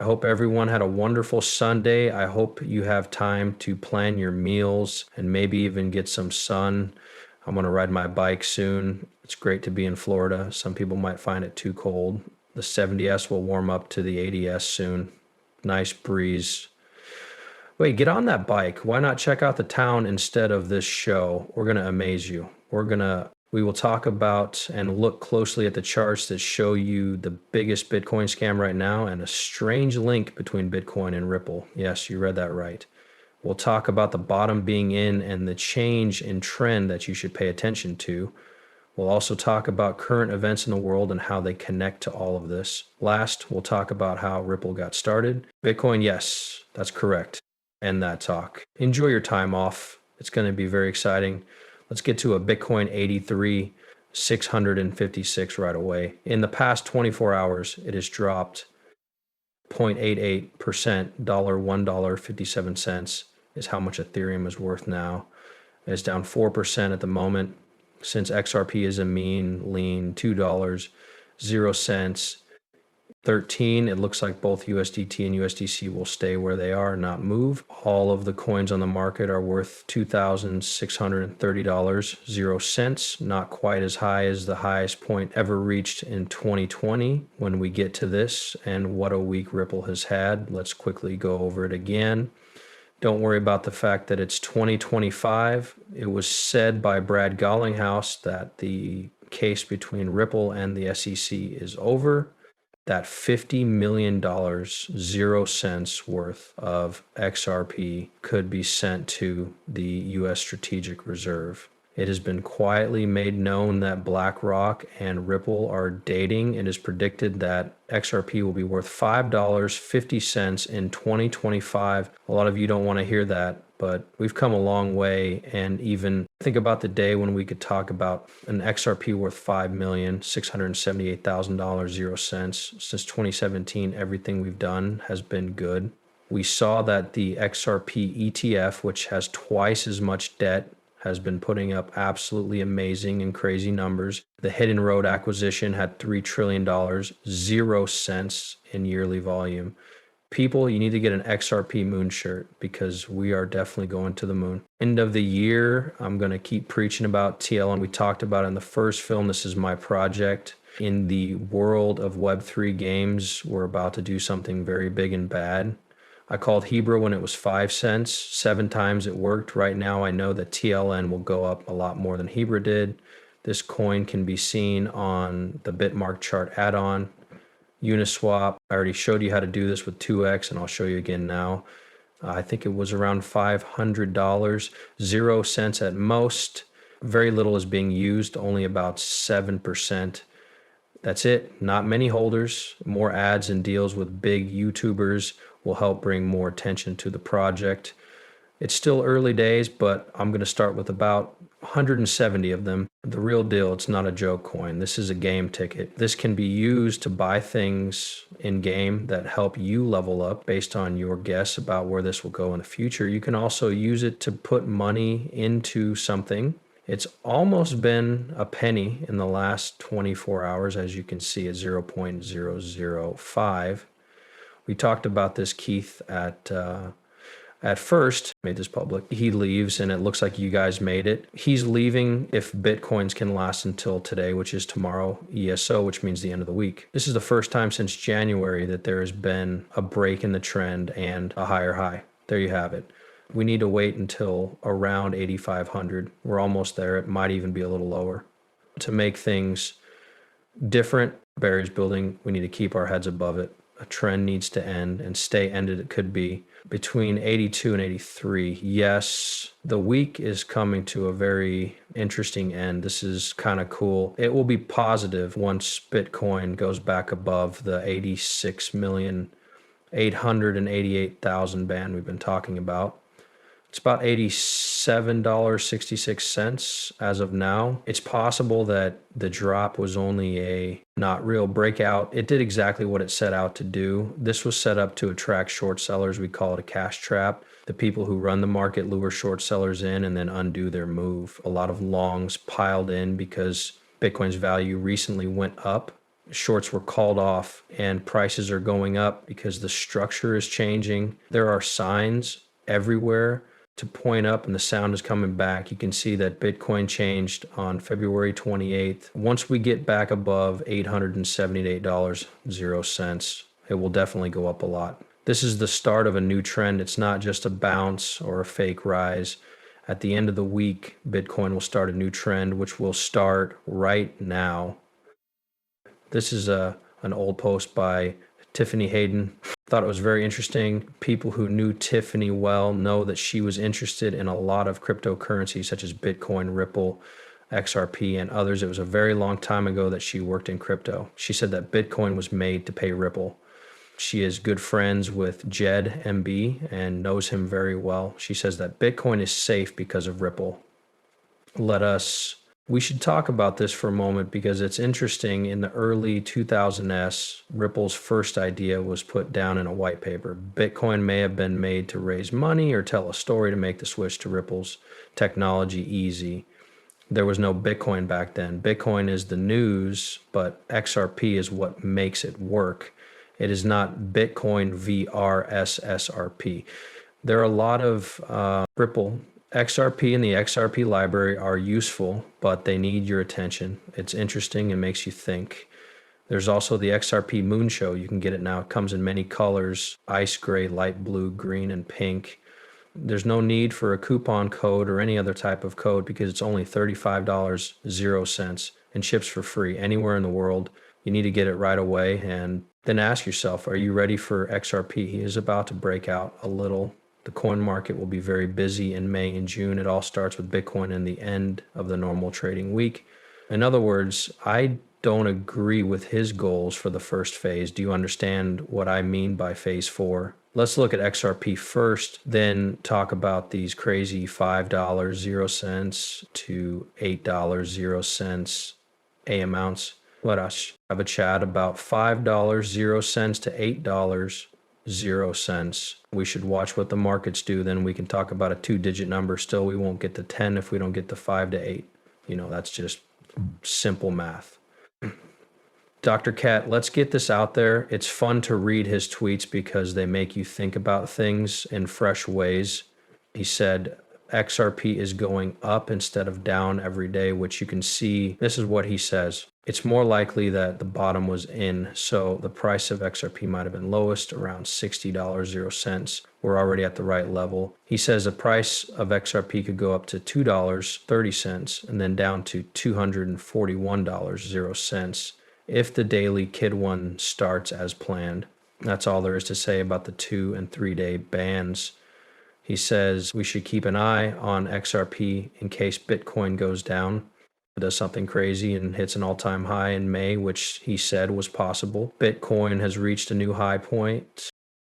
I hope everyone had a wonderful Sunday. I hope you have time to plan your meals and maybe even get some sun. I'm going to ride my bike soon. It's great to be in Florida. Some people might find it too cold. The 70S will warm up to the 80S soon. Nice breeze. Wait, get on that bike. Why not check out the town instead of this show? We're going to amaze you. We will talk about and look closely at the charts that show you the biggest Bitcoin scam right now and a strange link between Bitcoin and Ripple. Yes, you read that right. We'll talk about the bottom being in and the change in trend that you should pay attention to. We'll also talk about current events in the world and how they connect to all of this. Last, we'll talk about how Ripple got started. Bitcoin, yes, that's correct. End that talk. Enjoy your time off. It's going to be very exciting. Let's get to a Bitcoin 83,656 right away. In the past 24 hours, it has dropped 0.88%, $1.57 is how much Ethereum is worth now. It's down 4% at the moment. Since XRP is a mean, lean $2, 0 cents. 13, it looks like both USDT and USDC will stay where they are, not move. All of the coins on the market are worth $2,630, 0 cents, not quite as high as the highest point ever reached in 2020 when we get to this. And what a week Ripple has had. Let's quickly go over it again. Don't worry about the fact that it's 2025. It was said by Brad Garlinghouse that the case between Ripple and the SEC is over. That $50 million, 0 cents worth of XRP could be sent to the U.S. Strategic Reserve. It has been quietly made known that BlackRock and Ripple are dating. It is predicted that XRP will be worth $5.50 in 2025. A lot of you don't want to hear that, but we've come a long way. And even think about the day when we could talk about an XRP worth $5,678,000, 0 cents. Since 2017, everything we've done has been good. We saw that the XRP ETF, which has twice as much debt, has been putting up absolutely amazing and crazy numbers. The Hidden Road acquisition had $3 trillion, 0 cents in yearly volume. People, you need to get an XRP moon shirt because we are definitely going to the moon. End of the year, I'm going to keep preaching about TLN. We talked about in the first film, this is my project. In the world of Web3 games, we're about to do something very big and bad. I called Hebrew when it was 5 cents. 7 times it worked. Right now, I know that TLN will go up a lot more than Hebrew did. This coin can be seen on the Bitmark chart add-on. Uniswap, I already showed you how to do this with 2x, and I'll show you again now. I think it was around $500, 0 cents at most. Very little is being used, only about 7%. That's it. Not many holders. More ads and deals with big YouTubers will help bring more attention to the project. It's still early days, but I'm going to start with about 170 of them. The real deal, it's not a joke coin. This is a game ticket. This can be used to buy things in game that help you level up based on your guess about where this will go in the future. You can also use it to put money into something. It's almost been a penny in the last 24 hours, as you can see at 0.005. We talked about this, Keith, at first, made this public. He leaves, and it looks like you guys made it. He's leaving if Bitcoins can last until today, which is tomorrow, ESO, which means the end of the week. This is the first time since January that there has been a break in the trend and a higher high. There you have it. We need to wait until around 8,500. We're almost there. It might even be a little lower. To make things different, barriers building, we need to keep our heads above it. A trend needs to end and stay ended. It could be between 82 and 83. Yes, the week is coming to a very interesting end. This is kind of cool. It will be positive once Bitcoin goes back above the 86,888,000 band we've been talking about. It's about $87.66 as of now. It's possible that the drop was only a not real breakout. It did exactly what it set out to do. This was set up to attract short sellers. We call it a cash trap. The people who run the market lure short sellers in and then undo their move. A lot of longs piled in because Bitcoin's value recently went up shorts were called off and prices are going up because the structure is changing. There are signs everywhere to point up and the sound is coming back. You can see that Bitcoin changed on February 28th. Once we get back above $878.00, it will definitely go up a lot. This is the start of a new trend. It's not just a bounce or a fake rise. At the end of the week, Bitcoin will start a new trend, which will start right now. This is an old post by Tiffany Hayden. Thought it was very interesting. People who knew Tiffany well know that she was interested in a lot of cryptocurrencies such as Bitcoin, Ripple, XRP, and others. It was a very long time ago that she worked in crypto. She said that Bitcoin was made to pay Ripple. She is good friends with Jed MB and knows him very well. She says that Bitcoin is safe because of Ripple. We should talk about this for a moment because it's interesting. In the early 2000s, Ripple's first idea was put down in a white paper. Bitcoin may have been made to raise money or tell a story to make the switch to Ripple's technology easy. There was no Bitcoin back then. Bitcoin is the news, but XRP is what makes it work. It is not Bitcoin VRSSRP. There are a lot of Ripple XRP and the XRP library are useful, but they need your attention. It's interesting and makes you think. There's also the XRP Moonshow. You can get it now. It comes in many colors: ice gray, light blue, green, and pink. There's no need for a coupon code or any other type of code because it's only $35.00 and ships for free anywhere in the world. You need to get it right away and then ask yourself, are you ready for XRP? He is about to break out a little. The coin market will be very busy in May and June. It all starts with Bitcoin and the end of the normal trading week. In other words, I don't agree with his goals for the first phase. Do you understand what I mean by phase 4? Let's look at XRP first, then talk about these crazy $5.00 to $8.00 A amounts. Let us have a chat about $5.00 to $8.00. We should watch what the markets do. Then we can talk about a 2-digit number. Still, we won't get to 10 if we don't get to 5 to 8. That's just simple math. Dr. Cat, let's get this out there. It's fun to read his tweets because they make you think about things in fresh ways. He said XRP is going up instead of down every day, which you can see. This is what he says. It's more likely that the bottom was in, so the price of XRP might have been lowest, around $60.00. We're already at the right level. He says the price of XRP could go up to $2.30 and then down to $241.00 if the daily KID1 starts as planned. That's all there is to say about the 2 and 3 day bans. He says we should keep an eye on XRP in case Bitcoin goes down, does something crazy and hits an all-time high in May, which he said was possible. Bitcoin has reached a new high point.